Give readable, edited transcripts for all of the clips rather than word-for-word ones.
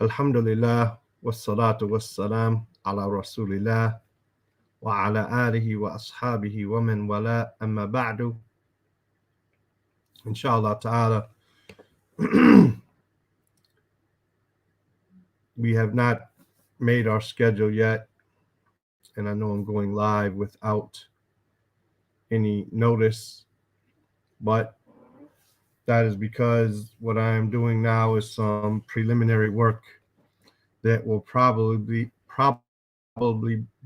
Alhamdulillah, wassalatu wassalam ala rasulillah wa ala alihi wa ashabihi wa man wala amma ba'du. Inshallah ta'ala, we have not made our schedule yet, and I know I'm going live without any notice, but that is because what I am doing now is some preliminary work that will probably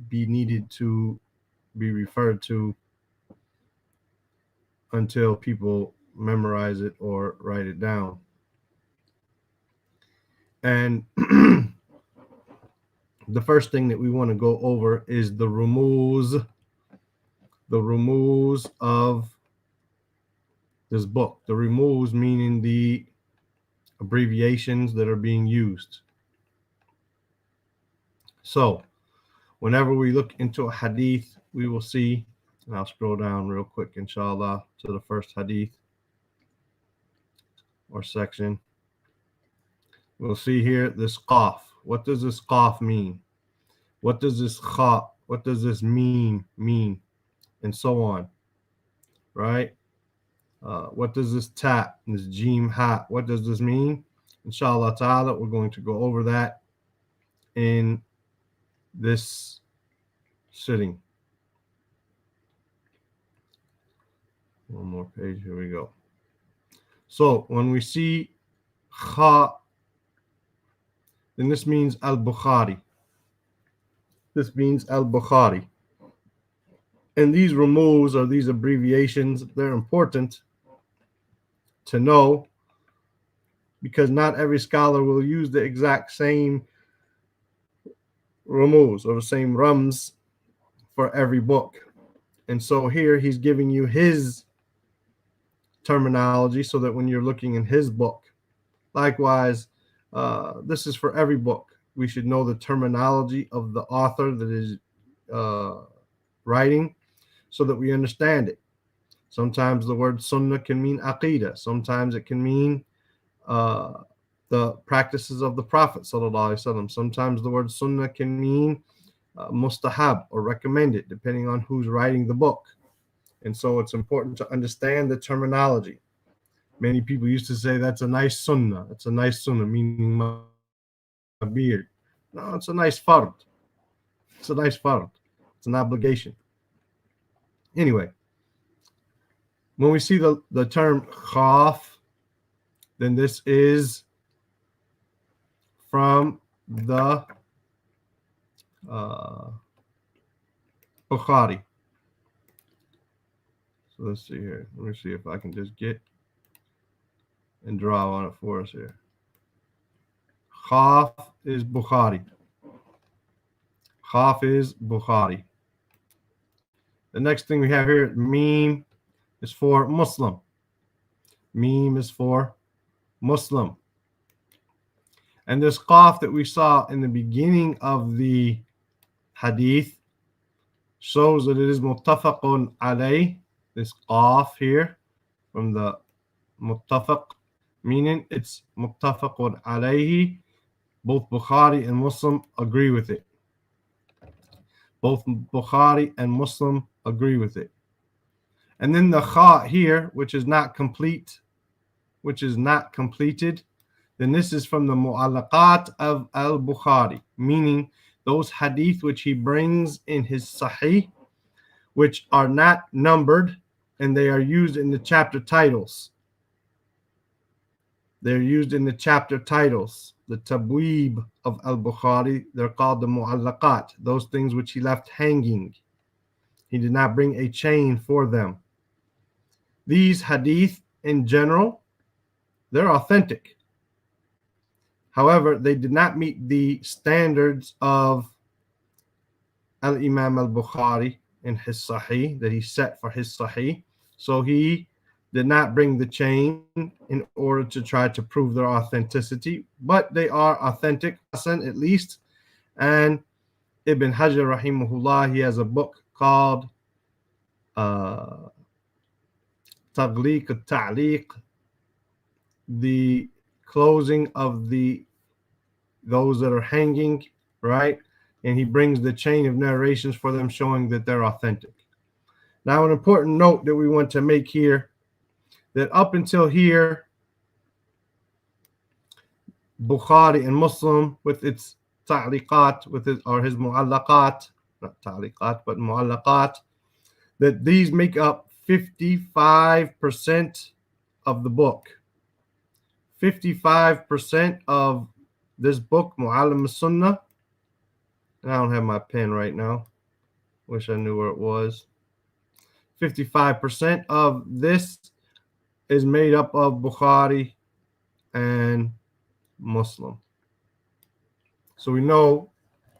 be needed to be referred to until people memorize it or write it down. And the first thing that we want to go over is the rumuz of this book. The rumuz meaning the abbreviations that are being used. So whenever we look into a hadith, we will see, and I'll scroll down real quick, inshallah, to the first hadith or section. We'll see here this qaf. What does this qaf mean? What does this kha? What does this mean? And so on, right? What does this ta, this jim ha? What does this mean? Inshallah ta'ala, we're going to go over that in this sitting. One more page. Here we go. So when we see kha, then this means al-Bukhari. This means al-Bukhari. And these rumuz, or these abbreviations, they're important to know because not every scholar will use the exact same rumuz or the same rums for every book. And so here he's giving you his terminology so that when you're looking in his book, likewise, this is for every book. We should know the terminology of the author that is writing so that we understand it. Sometimes the word sunnah can mean aqidah. Sometimes it can mean the practices of the Prophet sallallahu alaihi wasallam. Sometimes the word sunnah can mean mustahab or recommended, depending on who's writing the book. And so it's important to understand the terminology. Many people used to say, that's a nice sunnah. That's a nice sunnah, meaning my beard. No, it's a nice fard. It's a nice fard. It's an obligation. Anyway, when we see the term khaf, then this is from the Bukhari. So let's see here. Let me see if I can just get and draw on it for us here. Khaf is Bukhari. Khaf is Bukhari. The next thing we have here, meme, is for Muslim. Meme is for Muslim. And this qaf that we saw in the beginning of the hadith shows that it is muttafaqun alayh. This qaf here from the muttafaq, meaning it's muttafaqun alayhi. Both Bukhari and Muslim agree with it. Both Bukhari and Muslim agree with it. And then the kha here, which is not complete, which is not completed, then this is from the mu'allaqat of al-Bukhari, meaning those hadith which he brings in his sahih, which are not numbered, and they are used in the chapter titles. They're used in the chapter titles. The tabweeb of al-Bukhari, they're called the mu'allaqat, those things which he left hanging. He did not bring a chain for them. These hadith in general, they're authentic. However, they did not meet the standards of Al-Imam al-Bukhari in his Sahih that he set for his Sahih. So he did not bring the chain in order to try to prove their authenticity, but they are authentic, at least. And Ibn Hajar rahimahullah, he has a book called Taghliq al-Ta'liq, the closing of the those that are hanging, right? And he brings the chain of narrations for them, showing that they're authentic. Now, an important note that we want to make here, that up until here, Bukhari and Muslim with its ta'liqat, with his, or his mu'allaqat, not ta'liqat, but mu'allaqat, that these make up 55% of the book. 55% of this book, Mu'allim as-Sunnah, and I don't have my pen right now. Wish I knew where it was. 55% of this is made up of Bukhari and Muslim. So we know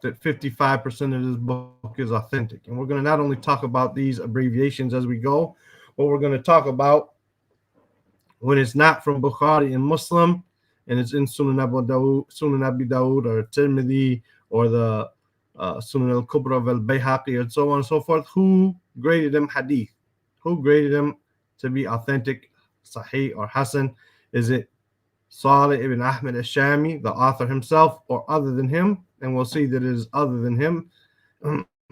that 55% of this book is authentic. And we're going to not only talk about these abbreviations as we go, but we're going to talk about when it's not from Bukhari and Muslim, and it's in Sunan Abi Dawud, or Tirmidhi, or the Sunan al-Kubra of al-Bayhaqi, and so on and so forth. Who graded them hadith? Who graded them to be authentic, sahih, or hasan? Is it Sālih ibn Ahmad ash-Shāmī, the author himself, or other than him? And we'll see that it is other than him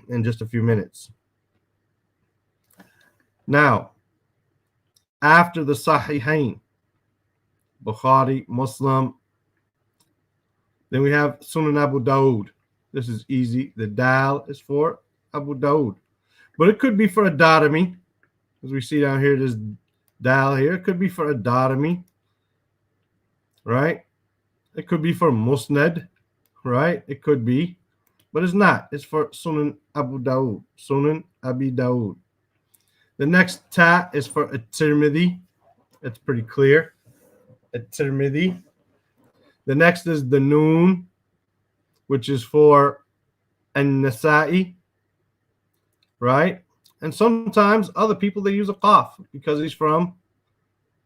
in just a few minutes. Now, after the Sahihain, Bukhari, Muslim, then we have Sunan Abu Dawud. This is easy. The dal is for Abu Dawud. But it could be for a Darimi. As we see down here, this dal here. It could be for a Darimi. Right? It could be for Musnad. Right? It could be. But it's not. It's for Sunan Abu Dawud. Sunan Abi Dawud. The next ta is for at-Tirmidhi. It's pretty clear. At-Tirmidhi. The next is the noon, which is for an-Nasa'i. Right? And sometimes other people, they use a qaf because he's from,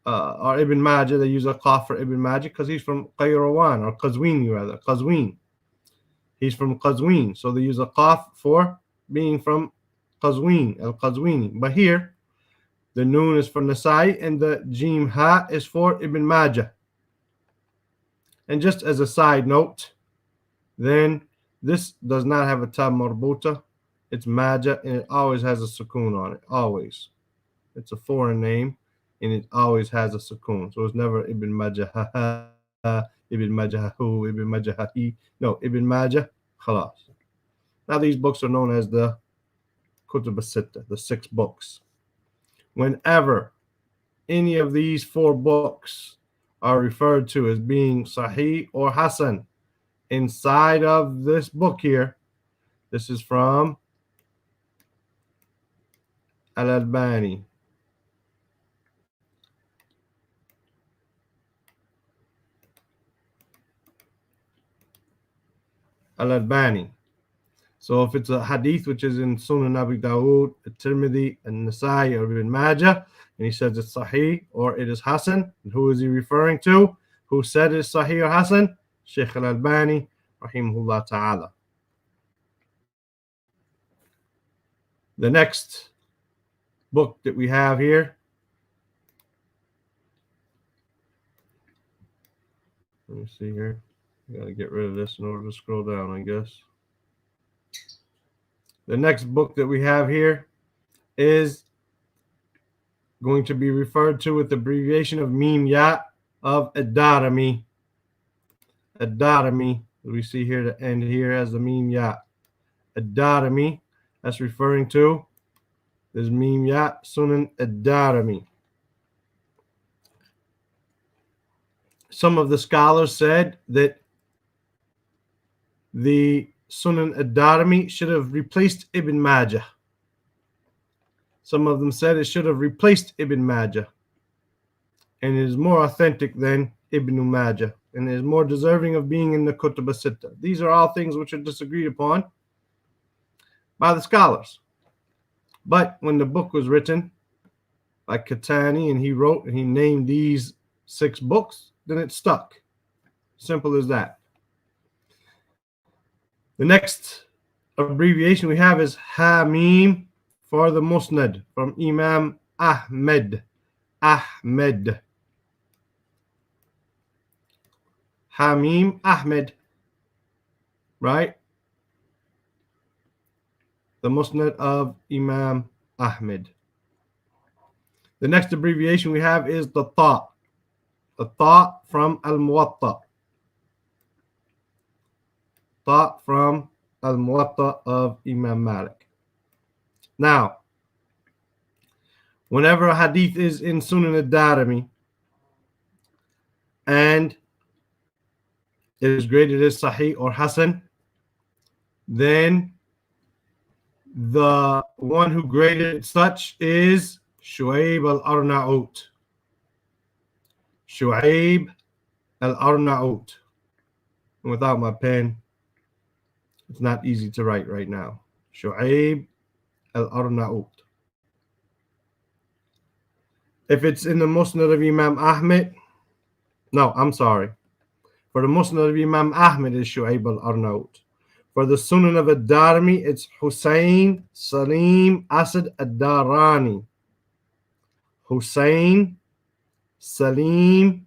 or Ibn Majah, they use a qaf for Ibn Majah because he's from Qayrawan, or Qazwini rather, Qazwin. He's from Qazwin. So they use a qaf for being from Qazwin, al-Qazwini. But here, the noon is for Nasa'i and the Jim Ha is for Ibn Majah. And just as a side note, then this does not have a ta marbuta. It's Majah, and it always has a sukoon on it. Always. It's a foreign name, and it always has a sukoon. So it's never Ibn Majah, Ibn Majah, Ibn Majah, no, Ibn Majah, khalas. Now these books are known as the Kutub as-Sitta, the 6 books. Whenever any of these 4 books are referred to as being Sahih or Hasan inside of this book here, this is from Al-Albani. Al-Albani. So if it's a hadith which is in Sunan Abi Dawud, At-Tirmidhi, and Nasa'i, or Ibn Majah, and he says it's Sahih or it is Hasan, who is he referring to? Who said it's Sahih or Hasan? Shaykh Al-Albani, rahimahullah ta'ala. The next book that we have here, let me see here. I gotta get rid of this in order to scroll down, I guess. The next book that we have here is going to be referred to with the abbreviation of Mim Ya of Ad-Darimi. Ad-Darimi, we see here the end here as the Mim Ya. Ad-Darimi, that's referring to this Mim Ya, Sunan Ad-Darimi. Some of the scholars said that the Sunan Ad-Darimi should have replaced Ibn Majah. Some of them said it should have replaced Ibn Majah. And it is more authentic than Ibn Majah. And it is more deserving of being in the Kutub as-Sitta. These are all things which are disagreed upon by the scholars. But when the book was written by Katani, and he wrote and he named these 6 books, then it stuck. Simple as that. The next abbreviation we have is Hamim for the Musnad from Imam Ahmed. Hamim Ahmed. right? The Musnad of Imam Ahmed. The next abbreviation we have is the Ta. The Ta from Al-Muwatta. Ta from Al-Muwatta of Imam Malik. Now, whenever a hadith is in Sunan al-Darimi and it is graded as Sahih or Hasan, then the one who graded it such is Shu'aib al-Arnaut. Shu'aib al-Arnaut. Without my pen, it's not easy to write right now. Shu'aib al-Arnaut. If it's in the Musnad of Imam Ahmed, no, I'm sorry. For the Musnad of Imam Ahmed is Shu'aib al-Arnaut. For the Sunan of al-Darimi, it's Hussein Salim Asad al-Darani. Hussein Salim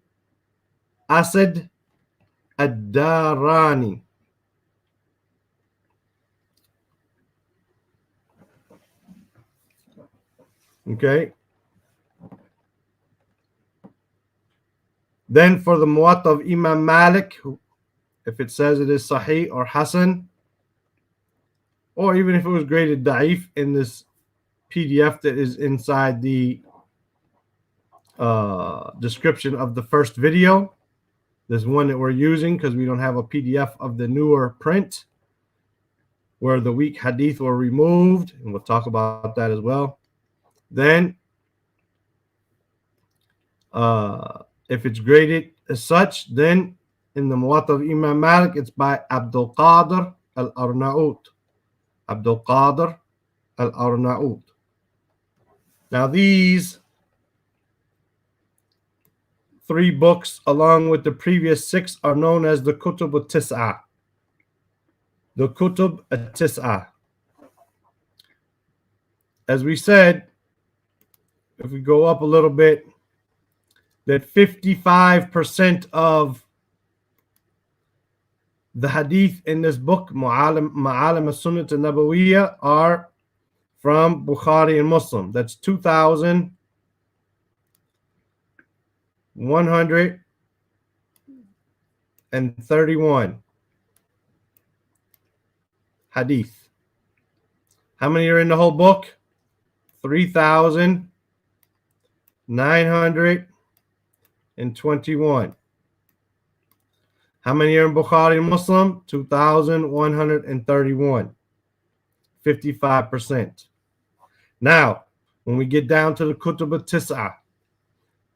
Asad al-Darani. Okay. Then for the Muwatta of Imam Malik, if it says it is Sahih or Hasan, or even if it was graded Da'if in this PDF that is inside the description of the first video, this one that we're using because we don't have a PDF of the newer print where the weak hadith were removed, and we'll talk about that as well. Then if it's graded as such, then in the Muwatta of Imam Malik, it's by Abdul Qadir al-Arnaut. Abdul Qadir al-Arnaut. Now these 3 books, along with the previous 6, are known as the Kutub al-Tis'ah. The Kutub al-Tis'ah. As we said, if we go up a little bit, that 55% of the hadith in this book, Ma'alim al-Sunnah al-Nabawiyya, are from Bukhari and Muslim. That's 2,131 hadith. How many are in the whole book? 3,921. How many are in Bukhari and Muslim? 2,131. 55%. Now, when we get down to the Kutub al-Tis'ah,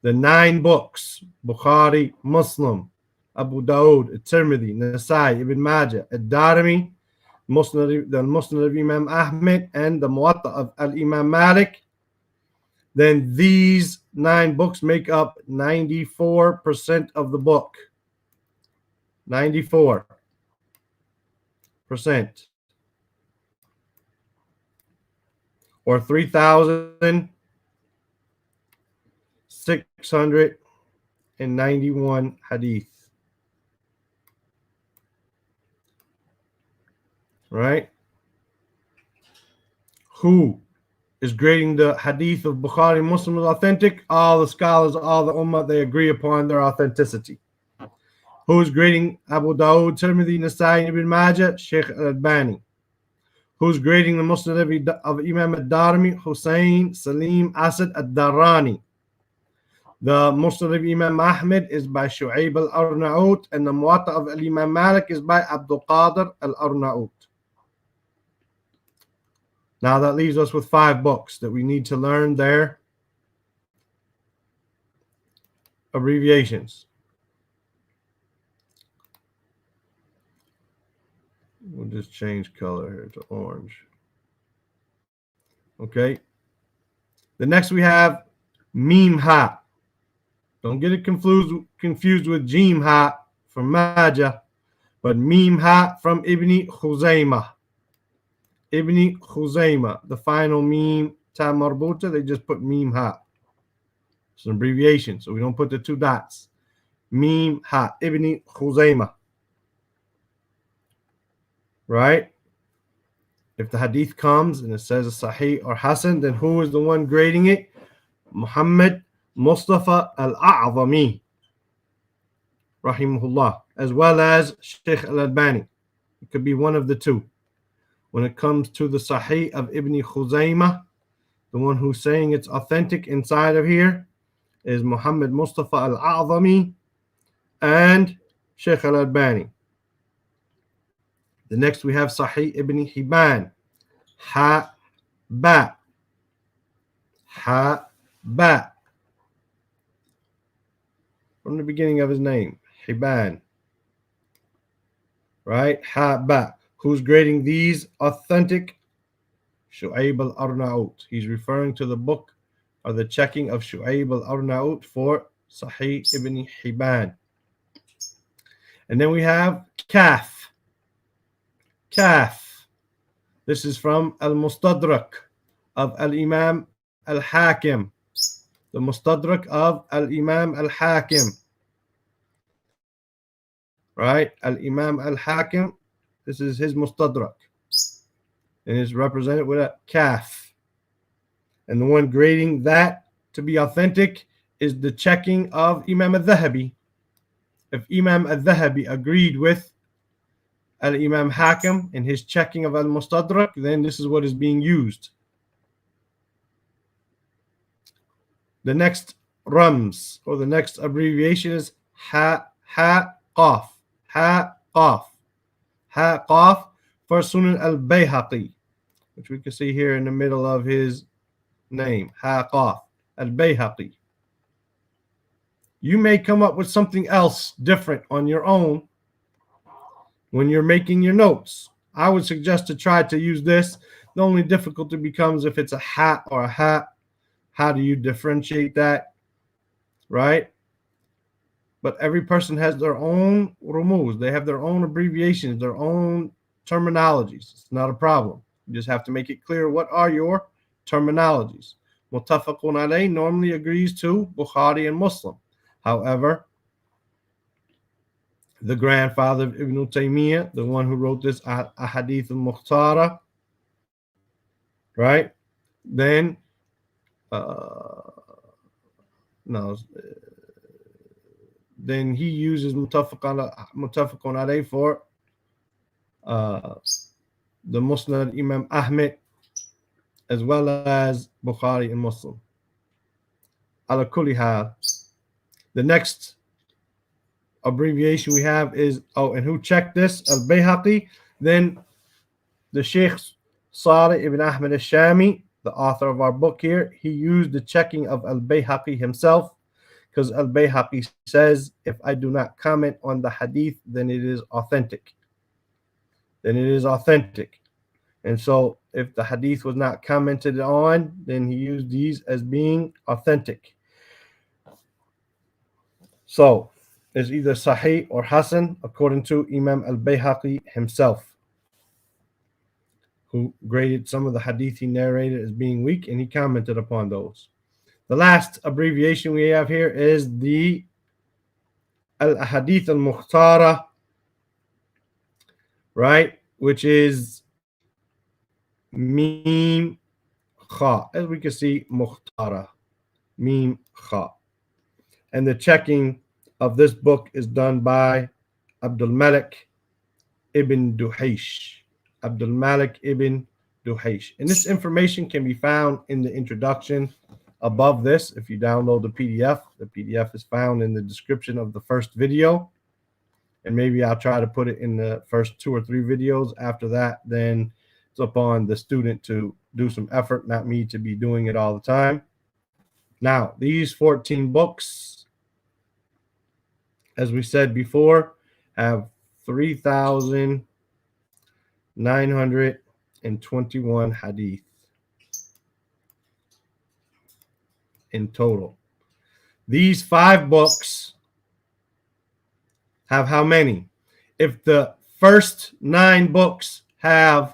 the 9 books, Bukhari, Muslim, Abu Dawud, At-Tirmidhi, Nasai, Ibn Majah, Ad-Darimi, the Musnad of Imam Ahmed, and the Muwatta of Al-Imam Malik, then these 9 books make up 94% of the book. 94%. Or 3,691 hadith. Right? Who is grading the hadith of Bukhari Muslim as authentic? All the scholars, all the ummah, they agree upon their authenticity. Who is grading Abu Dawud, Tirmidhi, Nasai, Ibn Majah? Shaykh al-Albani. Who's grading the Musnad of Imam al-Darimi? Hussein Salim Asad al-Darani. The Musnad of Imam Ahmed is by Shu'aib al-Arnaut, and the Muwatta of Imam Malik is by Abdul Qadir al-Arnaut. Now that leaves us with 5 books that we need to learn their abbreviations. We'll just change color here to orange. Okay. The next we have Mim Ha. Don't get it confused with Jim Ha from Majah, but Mim Ha from Ibn Khuzaymah. Ibn Khuzaymah. The final Mim Ta Marbuta, they just put Mim Ha. It's an abbreviation, so we don't put the 2 dots. Mim Ha. Ibn Khuzaymah. right? If the hadith comes and it says a Sahih or Hasan, then who is the one grading it? Muhammad Mustafa Al-A'zami, rahimahullah, as well as Shaykh Al-Albani. It could be one of the two. When it comes to the Sahih of Ibn Khuzaymah, the one who's saying it's authentic inside of here is Muhammad Mustafa Al-A'zami and Shaykh Al-Albani. The next we have Sahih Ibn Hibban, Ha-Ba, Ha-Ba, from the beginning of his name, Hibban, right? Ha-Ba. Who's grading these authentic? Shu'ayb al-Arnaut. He's referring to the book or the checking of Shu'ayb al-Arnaut for Sahih Ibn Hibban. And then we have Kaf. Kaf. This is from Al-Mustadrak of Al-Imam Al-Hakim. The Mustadrak of Al-Imam Al-Hakim. Right? Al-Imam Al-Hakim. This is his Mustadrak. And it's represented with a Kaf. And the one grading that to be authentic is the checking of Imam Al-Dhahabi. If Imam Al-Dhahabi agreed with Al-Imam Hakim in his checking of Al-Mustadrak, then this is what is being used. The next rams, or the next abbreviation, is Ha-Qaf. Ha-Qaf. Ha-Qaf for Sunan Al-Bayhaqi, which we can see here in the middle of his name. Ha-Qaf. Al-Bayhaqi. You may come up with something else different on your own when you're making your notes. I would suggest to try to use this. The only difficulty becomes if it's a hat or a hat. How do you differentiate that? Right? But every person has their own rumuz. They have their own abbreviations, their own terminologies. It's not a problem. You just have to make it clear what are your terminologies. Muttafaqun alayh normally agrees to Bukhari and Muslim. However, the grandfather of Ibn Taymiyyah, the one who wrote this ahadith al-Mukhtara, right? Then, then he uses muttafaqun alayh for the Musnad Imam Ahmed, as well as Bukhari and Muslim. Ala kulli hal. The next abbreviation we have is, and who checked this? Al-Bayhaqi. Then the Shaykh Sālih ibn Ahmad ash-Shāmī, the author of our book here, he used the checking of Al-Bayhaqi himself, because Al-Bayhaqi says, if I do not comment on the hadith, then it is authentic. Then it is authentic. And so if the hadith was not commented on, then he used these as being authentic. So it's either Sahih or Hasan, according to Imam Al-Bayhaqi himself, who graded some of the hadith he narrated as being weak, and he commented upon those. The last abbreviation we have here is the Al-Ahadith Al-Mukhtara, right, which is Mim Kha. As we can see, Mukhtara, Mim Kha. And the checking of this book is done by Abdul Malik ibn Duhaysh. Abdul Malik ibn Duhaysh. And this information can be found in the introduction above this. If you download the PDF is found in the description of the first video. And maybe I'll try to put it in the first 2 or 3 videos. After that, then it's upon the student to do some effort, not me to be doing it all the time. Now, these 14 books, as we said before, have 3,921 hadith in total. These 5 books have how many? If the first 9 books have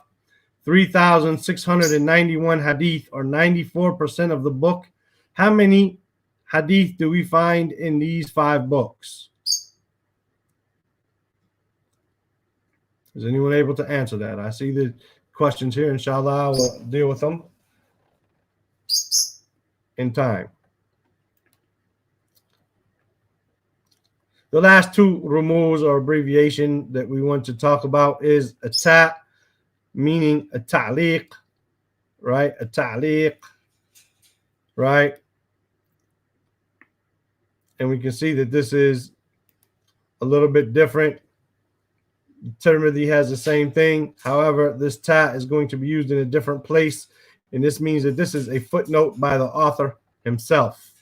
3,691 hadith, or 94% of the book, how many hadith do we find in these 5 books? Is anyone able to answer that? I see the questions here. Inshallah, we'll deal with them in time. The last two removes or abbreviation that we want to talk about is a ta, meaning a ta'liq, right? A ta'liq, right? And we can see that this is a little bit different. Tirmidhi has the same thing. However, this ta is going to be used in a different place. And this means that this is a footnote by the author himself.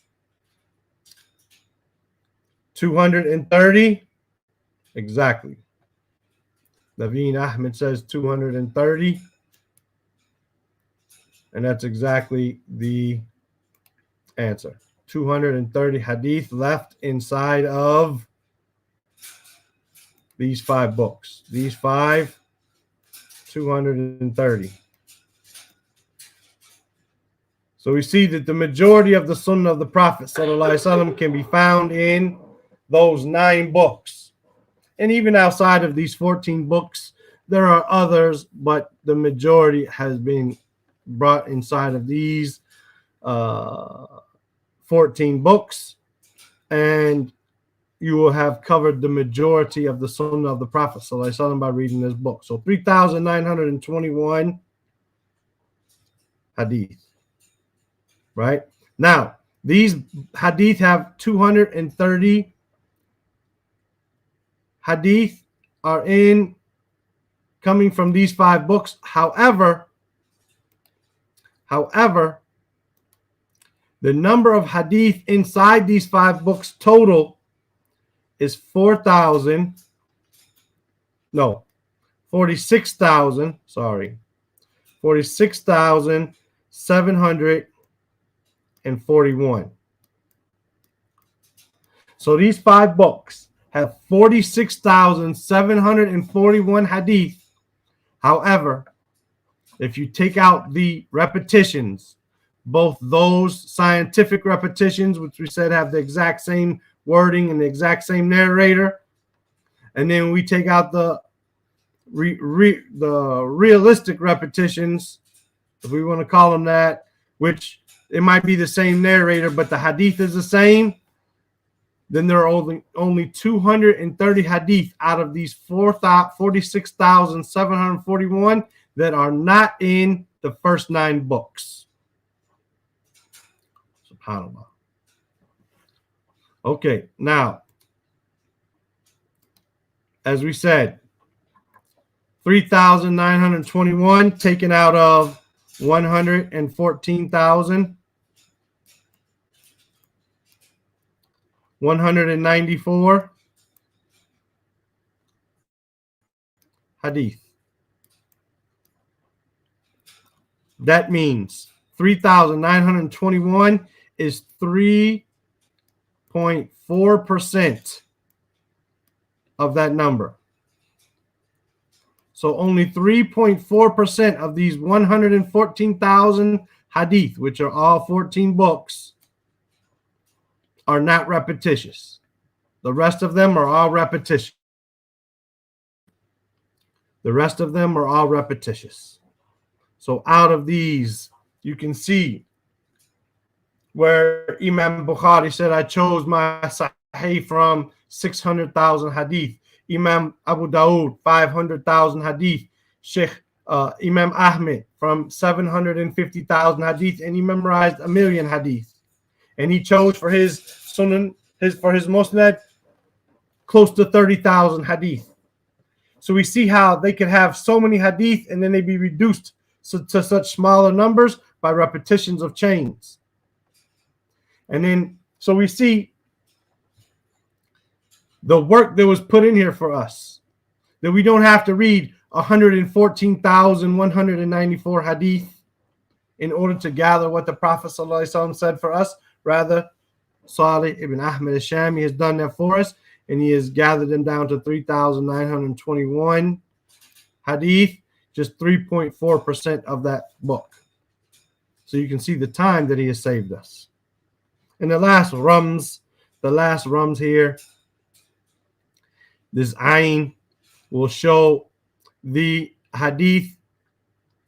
230. Exactly. Naveen Ahmed says 230. And that's exactly the answer. 230 hadith left inside of these 5 books. These 5, 230. So we see that the majority of the Sunnah of the Prophet ﷺ can be found in those 9 books. And even outside of these 14 books, there are others, but the majority has been brought inside of these 14 books. And you will have covered the majority of the Sunnah of the Prophet ﷺ by reading this book. So 3,921 hadith. Right? Now, these hadith have 230 hadith are in coming from these 5 books. However, the number of hadith inside these 5 books total is 46,741. So these 5 books have 46,741 hadith. However, if you take out the repetitions, both those scientific repetitions, which we said have the exact same wording and the exact same narrator, and then we take out the realistic repetitions, if we want to call them that, which it might be the same narrator, but the hadith is the same, then there are only 230 hadith out of these 46,741 that are not in the first 9 books. SubhanAllah. Okay, now, as we said, 3,921 taken out of 114,000. 194 hadith. That means 3,921 is 3.4% of that number. So only 3.4% of these 114,000 hadith, which are all 14 books, are not repetitious. The rest of them are all repetitious. The rest of them are all repetitious. So out of these, you can see where Imam Bukhari said, I chose my Sahih from 600,000 hadith. Imam Abu Dawood, 500,000 hadith. Shaykh Imam Ahmed from 750,000 hadith, and he memorized 1,000,000 hadith. And he chose for his Sunan, for his Musnad, close to 30,000 hadith. So we see how they could have so many hadith and then they be reduced to such smaller numbers by repetitions of chains. And then, so we see the work that was put in here for us, that we don't have to read 114,194 hadith in order to gather what the Prophet ﷺ said for us. Rather, Sālih ibn Ahmed ash-Shāmī has done that for us, and he has gathered them down to 3,921 hadith, just 3.4% of that book. So you can see the time that he has saved us. And the last rums here, this ayn will show the hadith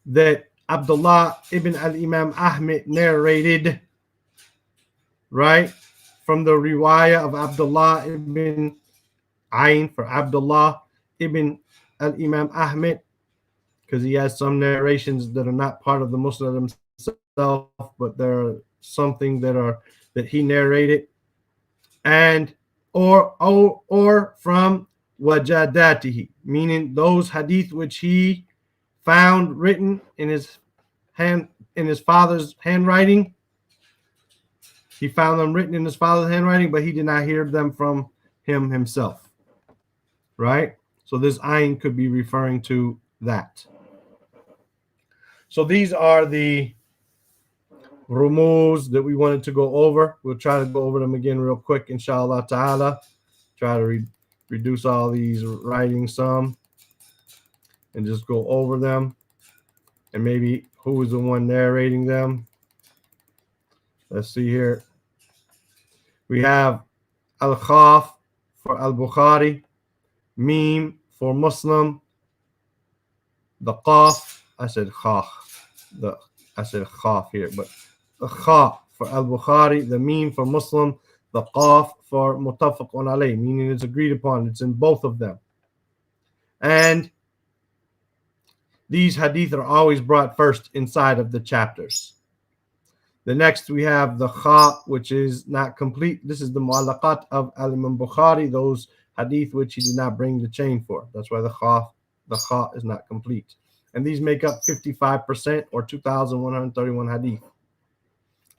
that Abdullah ibn al-Imam Ahmed narrated, right, from the riwayah of Abdullah ibn Ayn for Abdullah ibn al-Imam Ahmed, because he has some narrations that are not part of the Muslim himself, but there are something that he narrated, and or from wajadatihi, meaning those hadith which he found written in his father's handwriting. He found them written in his father's handwriting, but he did not hear them from him himself. Right? So this ayn could be referring to that. So these are the rumuz that we wanted to go over. We'll try to go over them again real quick, inshallah ta'ala. Try to reduce all these writings some and just go over them. And maybe who is the one narrating them. Let's see here. We have al-Khaf for al-Bukhari, Mim for Muslim, the Qaf, I said Khaf, I said Khaf here, but the Kha for al-Bukhari, the Mim for Muslim, the Qaf for Muttafaqun alayh, meaning it's agreed upon. It's in both of them. And these hadith are always brought first inside of the chapters. The next we have the Kha, which is not complete. This is the Mu'allaqat of Al-Imam Bukhari, those hadith which he did not bring the chain for. That's why the Kha is not complete. And these make up 55% or 2,131 hadith.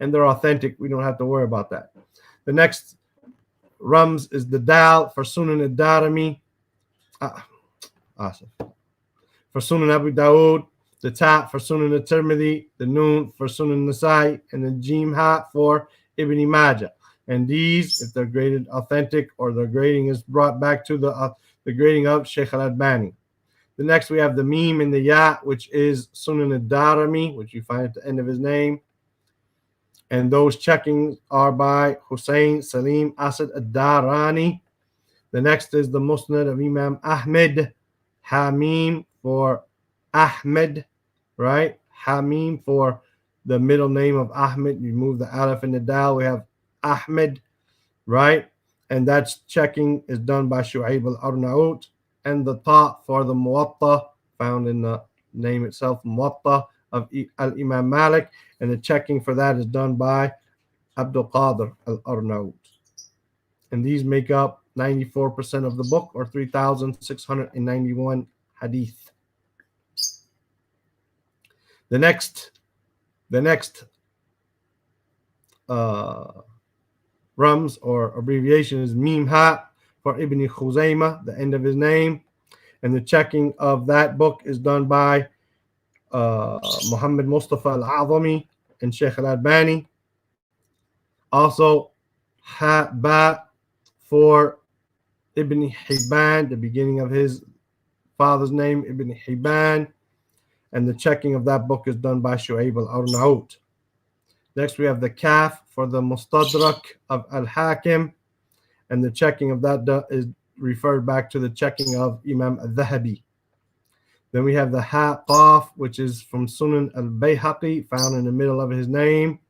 And they're authentic. We don't have to worry about that. The next Rams is the Dal for Sunan al-Darimi. Awesome. For Sunan Abu Dawood, the Ta for Sunan al-Tirmidhi, the Nun for Sunan Nasai, and the Jim Ha for Ibn Majah. And these, if they're graded authentic or their grading is brought back to the grading of Shaykh al-Albani. The next we have the Mim and the Ya, which is Sunan al-Darimi, which you find at the end of his name. And those checkings are by Hussein Salim Asad al-Darani. The next is the Musnad of Imam Ahmed, Hamim for Ahmed, right? Hamim for the middle name of Ahmed. You move the Aleph and the Dal. We have Ahmed, right? And that's checking is done by Shu'aib al-Arnaut. And the Ta for the Muwatta, found in the name itself, Muwatta of Al-Imam Malik. And the checking for that is done by Abdul Qadir al-Arnaut. And these make up 94% of the book, or 3,691 hadith. The next Rams or abbreviation is Mim Ha for Ibn Khuzaymah, the end of his name. And the checking of that book is done by Muhammad Mustafa al-Azami and Shaykh al-Albani. Also, Ha Ba for Ibn Hibban, the beginning of his father's name, Ibn Hibban. And the checking of that book is done by Shu'aib al-Arnaut. Next, we have the Kaf for the Mustadrak of Al-Hakim. And the checking of that is referred back to the checking of Imam al-Dhahabi. Then we have the Ha Qaf, which is from Sunan al-Bayhaqi, found in the middle of his name.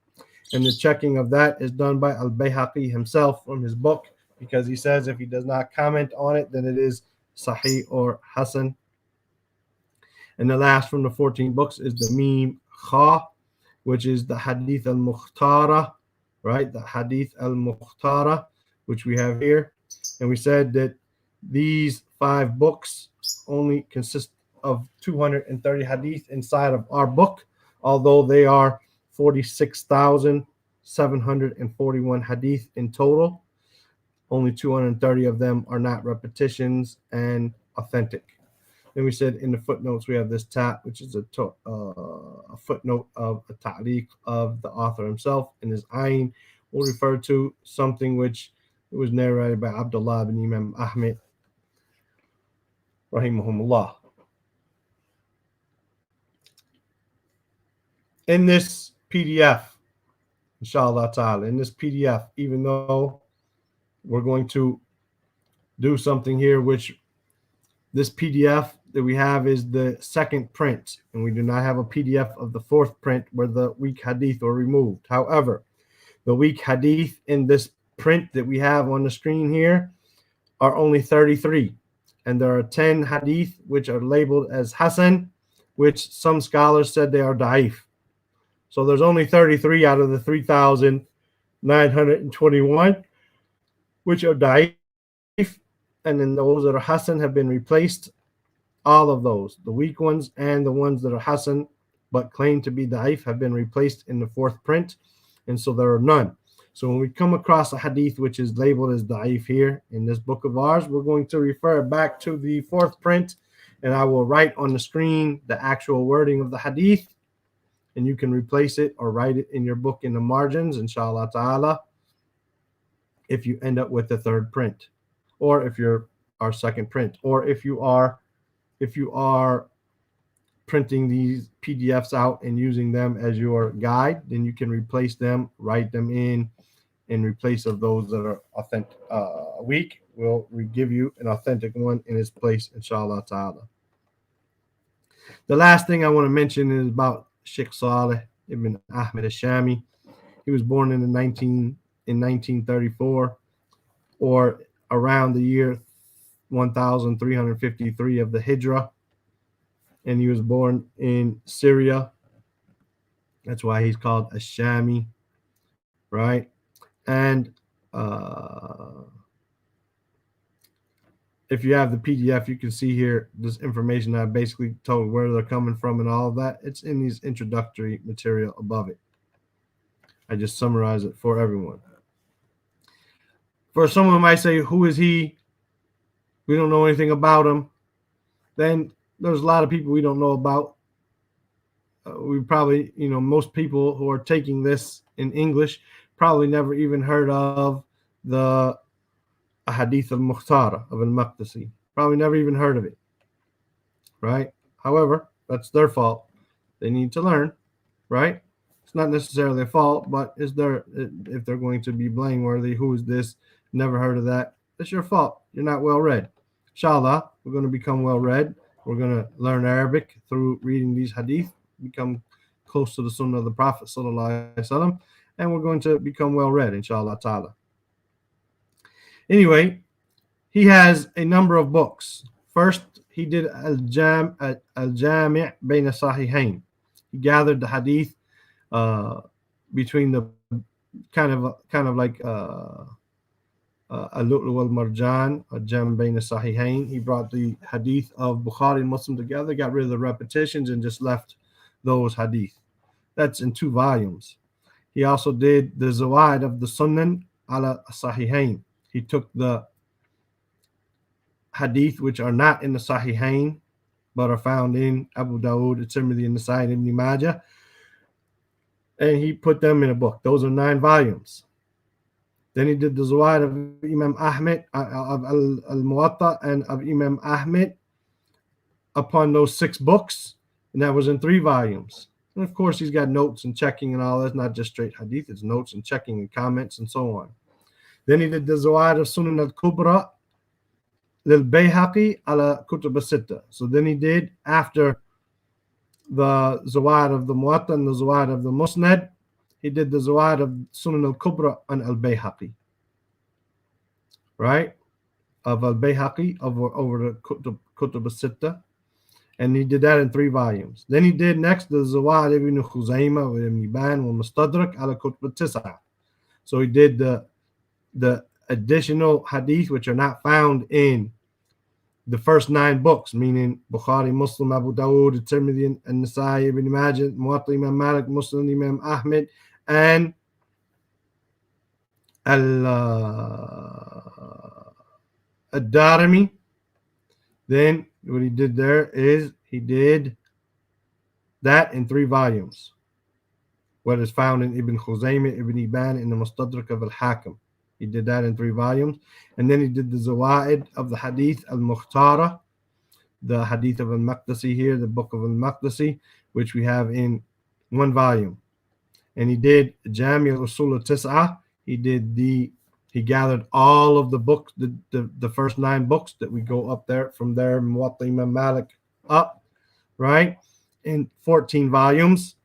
And the checking of that is done by al-Bayhaqi himself from his book, because he says if he does not comment on it, then it is Sahih or Hasan. And the last from the 14 books is the Mim Kha, which is the Hadith al-Mukhtara, right? The Hadith al-Mukhtara, which we have here. And we said that these 5 books only consist of 230 hadith inside of our book, although they are 46,741 hadith in total. Only 230 of them are not repetitions and authentic. Then we said in the footnotes we have this tat, which is a footnote of a ta'liq of the author himself, and his ayn will refer to something which was narrated by Abdullah bin Imam Ahmed, rahimahumullah. In this PDF, inshallah ta'ala, in this PDF, even though we're going to do something here, which this PDF that we have is the second print, and we do not have a PDF of the fourth print where the weak hadith were removed. However, the weak hadith in this print that we have on the screen here are only 33, and there are 10 hadith which are labeled as Hasan, which some scholars said they are da'if. So there's only 33 out of the 3,921 which are da'if, and then those that are Hasan have been replaced. All of those, the weak ones and the ones that are Hasan but claim to be da'if, have been replaced in the fourth print, and so there are none. So when we come across a hadith which is labeled as da'if here in this book of ours, we're going to refer back to the fourth print, and I will write on the screen the actual wording of the hadith, and you can replace it or write it in your book in the margins, inshallah ta'ala, if you end up with the third print, or if you're our second print, or if you are printing these PDFs out and using them as your guide, then you can replace them, write them in replace of those that are authentic, weak. We'll give you an authentic one in its place, inshallah ta'ala. The last thing I want to mention is about Shaykh Sālih ibn Ahmed ash-Shāmī. He was born in 1934, or around the year 1353 of the Hijrah, and he was born in Syria. That's why he's called ash-Shāmī, right? And if you have the PDF, you can see here this information that I basically told where they're coming from and all of that. It's in these introductory material above it. I just summarize it for everyone. For someone who might say, who is he? We don't know anything about him. Then there's a lot of people we don't know about. We probably, most people who are taking this in English probably never even heard of the Hadith al-Mukhtara of al-Maqdisi. Probably never even heard of it, right? However, that's their fault. They need to learn, right? It's not necessarily a fault, but if they're going to be blameworthy, who is this? Never heard of that. It's your fault. You're not well read. Inshallah, we're going to become well read. We're going to learn Arabic through reading these hadith, become close to the Sunnah of the Prophet sallallahu alaihi wasallam, and we're going to become well read, inshallah ta'ala. Anyway, he has a number of books. First, he did al-Jami' bayna Sahihain. He gathered the hadith between the kind of like al-Lu'lu wal-Marjan, al-Jami' bayna Sahihain. He brought the hadith of Bukhari and Muslim together, got rid of the repetitions, and just left those hadith. That's in 2 volumes. He also did the Zawaid of the Sunan ala Sahihain. He took the hadith which are not in the Sahihain but are found in Abu Dawood, Tirmidhi, and Nasa'i, and Ibn Majah, and he put them in a book. Those are 9 volumes. Then he did the Zawaid of Imam Ahmed, of al-Muwatta, and of Imam Ahmed upon those 6 books, and that was in 3 volumes. And of course, he's got notes and checking and all that. It's not just straight hadith, it's notes and checking and comments and so on. Then he did the Zawaid of Sunan al-Kubra lil-Bayhaqi ala Kutub al-Sitta. So then he did, after the Zawaid of the Muwatta and the Zawaid of the Musnad, he did the Zawaid of Sunan al-Kubra and al-Bayhaqi, right? Of al-Bayhaqi over the Kutub al-Sitta. And he did that in 3 volumes. Then he did next the Zawaid ibn Khuzaymah wa ibn Hibban wa Mustadrak ala Kutub al-Tis'a. So he did the additional hadith which are not found in the first 9 books, meaning Bukhari, Muslim, Abu Dawood, Tirmidhi, and Nasa'i, Ibn Majah, Muwatta, Imam Malik, Muslim, Imam Ahmed, and Ad-Darimi. Then what he did there is he did that in 3 volumes. What is found in Ibn Khuzaymah, Ibn Hibban, in the Mustadrak of al-Hakim. He did that in 3 volumes. And then he did the Zawaid of the Hadith al-Mukhtara, the Hadith of al-Maqdisi here, the book of al-Maqdisi, which we have in 1 volume. And he did Jami' al-Usul al-Tis'a. He gathered all of the books, the first 9 books that we go up there from there, Muwatta, Imam Malik, up, right, in 14 volumes.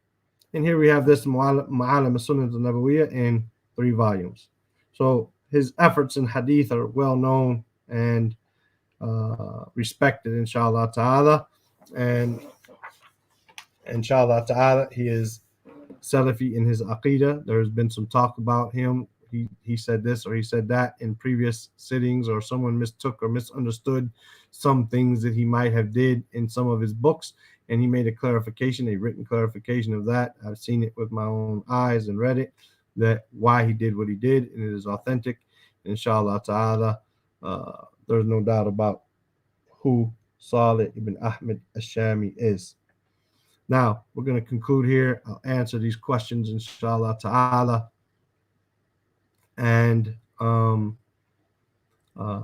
And here we have this Ma'alim as-Sunnah al-Nabawiyya in 3 volumes. So his efforts in hadith are well known and respected, inshallah ta'ala. And inshallah ta'ala, he is Salafi in his Aqidah. There's been some talk about him. He said this or he said that in previous sittings, or someone mistook or misunderstood some things that he might have did in some of his books, and he made a clarification, a written clarification of that. I've seen it with my own eyes and read it, that why he did what he did, and it is authentic. Inshallah ta'ala, there's no doubt about who Sālih ibn Ahmed ash-Shāmī is. Now, we're going to conclude here. I'll answer these questions, inshallah ta'ala. And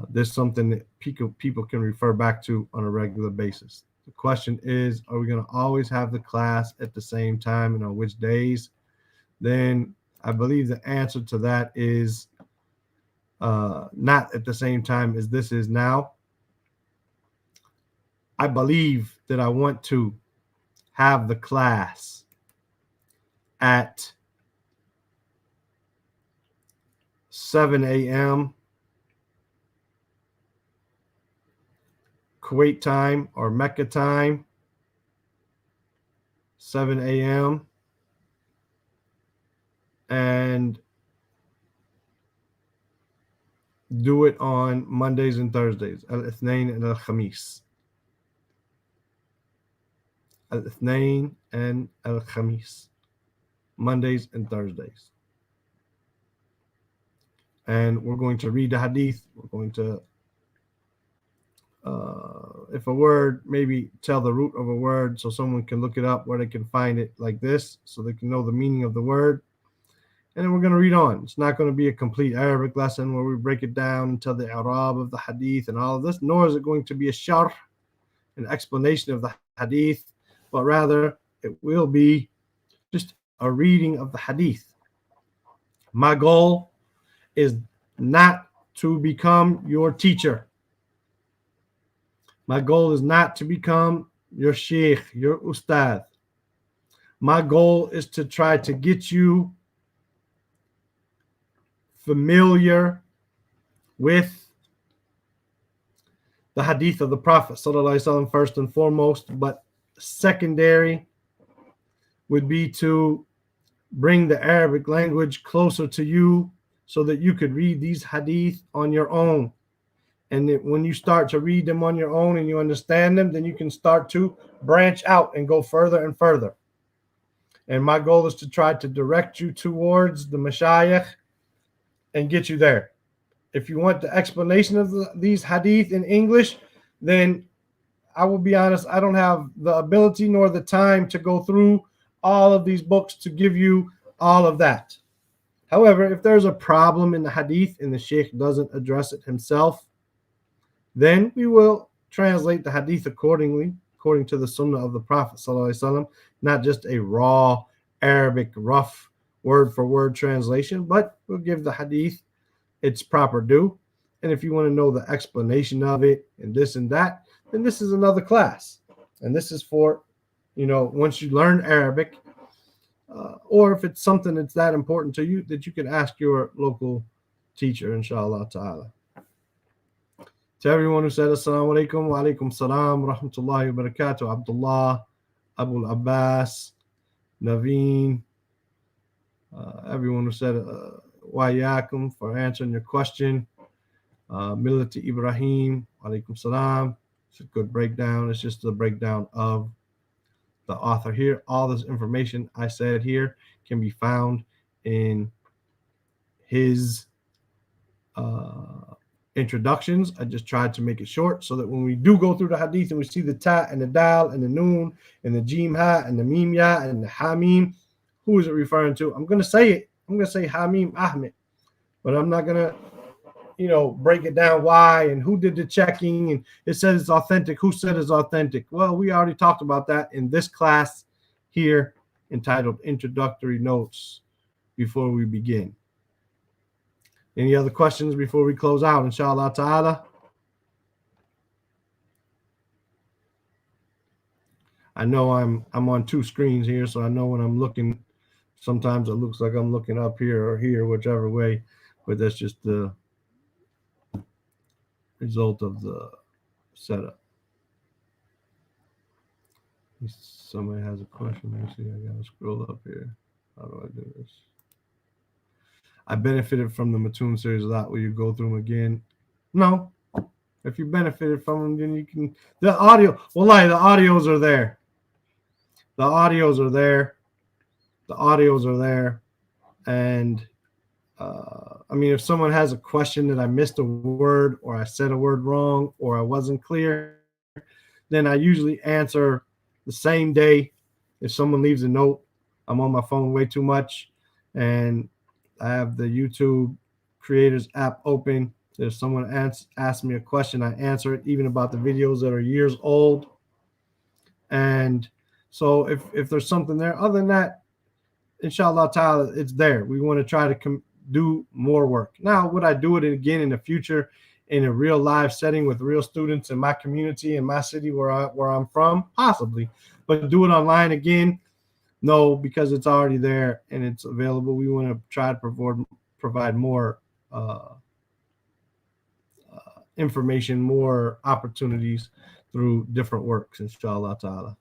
there's something that people can refer back to on a regular basis. The question is, are we going to always have the class at the same time and on which days? Then I believe the answer to that is not at the same time as this is now. I believe that I want to have the class at 7 a.m. Kuwait time or Mecca time, 7 a.m. and do it on Mondays and Thursdays, al-Ithnain and al-Khamis. Al-Ithnain and al-Khamis, Mondays and Thursdays. And we're going to read the hadith. We're going to, if a word, maybe tell the root of a word so someone can look it up where they can find it like this, so they can know the meaning of the word. And then we're going to read on. It's not going to be a complete Arabic lesson where we break it down and tell the Arab of the hadith and all of this, nor is it going to be a sharh, an explanation of the hadith, but rather it will be just a reading of the hadith. My goal is not to become your teacher. My goal is not to become your sheikh, your ustad. My goal is to try to get you familiar with the hadith of the Prophet ﷺ first and foremost, but secondary would be to bring the Arabic language closer to you so that you could read these hadith on your own. And that when you start to read them on your own and you understand them, then you can start to branch out and go further and further. And my goal is to try to direct you towards the mashayikh and get you there. If you want the explanation of these hadith in English, then I will be honest, I don't have the ability nor the time to go through all of these books to give you all of that. However, if there's a problem in the hadith and the sheikh doesn't address it himself, then we will translate the hadith accordingly, according to the sunnah of the Prophet ﷺ, not just a raw Arabic, rough word for word translation, but we'll give the hadith its proper due. And if you want to know the explanation of it and this and that, then this is another class. And this is for, once you learn Arabic, or if it's something that's that important to you, that you can ask your local teacher, inshallah ta'ala. To everyone who said assalamu alaikum wa alaikum salam wa rahmatullahi wa barakatuh, Abdullah, Abu Abbas, Naveen, everyone who said wa yakum for answering your question, Millati Ibrahim, wa alaikum salam. It's a good breakdown. It's just a breakdown of the author here. All this information I said here can be found in his introductions. I just tried to make it short so that when we do go through the hadith and we see the ta and the dal and the noon and the jim ha and the mim ya and the hamim, who is it referring to? I'm going to say it. I'm going to say Hamim Ahmed, but I'm not going to, break it down why and who did the checking and it says it's authentic. Who said it's authentic? Well, we already talked about that in this class here entitled Introductory Notes before we begin. Any other questions before we close out, inshallah ta'ala? I know I'm on two screens here, so I know when I'm looking, sometimes it looks like I'm looking up here or here, whichever way, but that's just the result of the setup. Somebody has a question. Let me see. I gotta scroll up here. How do I do this? I benefited from the Mattoon series a lot. Will you go through them again? No. If you benefited from them, then you can. The audio, wallahi, the audios are there. The audios are there. The audios are there. And I mean, if someone has a question that I missed a word or I said a word wrong or I wasn't clear, then I usually answer the same day. If someone leaves a note, I'm on my phone way too much, and I have the YouTube Creators app open. If someone asks me a question, I answer it, even about the videos that are years old. And so if there's something there, other than that, inshallah ta'ala, it's there. We want to try to do more work. Now, would I do it again in the future in a real live setting with real students in my community, in my city where I'm from? Possibly. But do it online again? No, because it's already there and it's available. We want to try to provide more information, more opportunities through different works, inshallah ta'ala.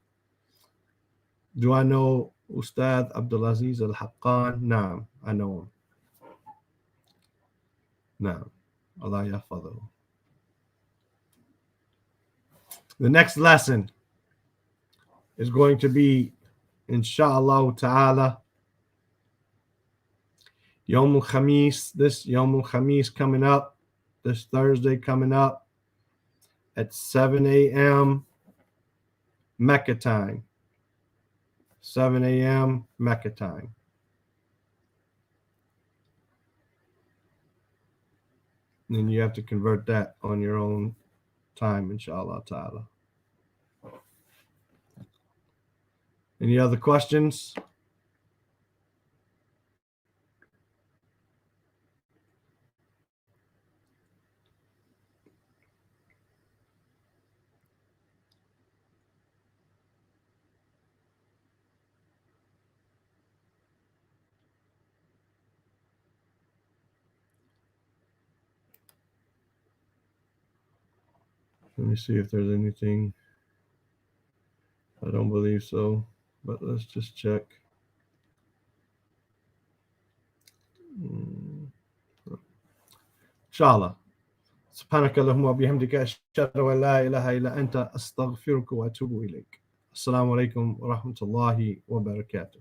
Do I know Ustad Abdulaziz Al-Haqqan? Naam, I know him. Naam. Allah yahfadhu. The next lesson is going to be, inshallah ta'ala, Yawm al-Khamis. This Yawm al-Khamis coming up, this Thursday coming up at 7 a.m. Mecca time. 7 a.m. Mecca time. And then you have to convert that on your own time, inshallah ta'ala. Any other questions? Let me see if there's anything. I don't believe so, but let's just check. Inshallah. سبحانك اللهم وبحمدك أشهد أن لا إله إلا أنت أستغفرك وأتوب إليك. السلام عليكم ورحمة الله وبركاته.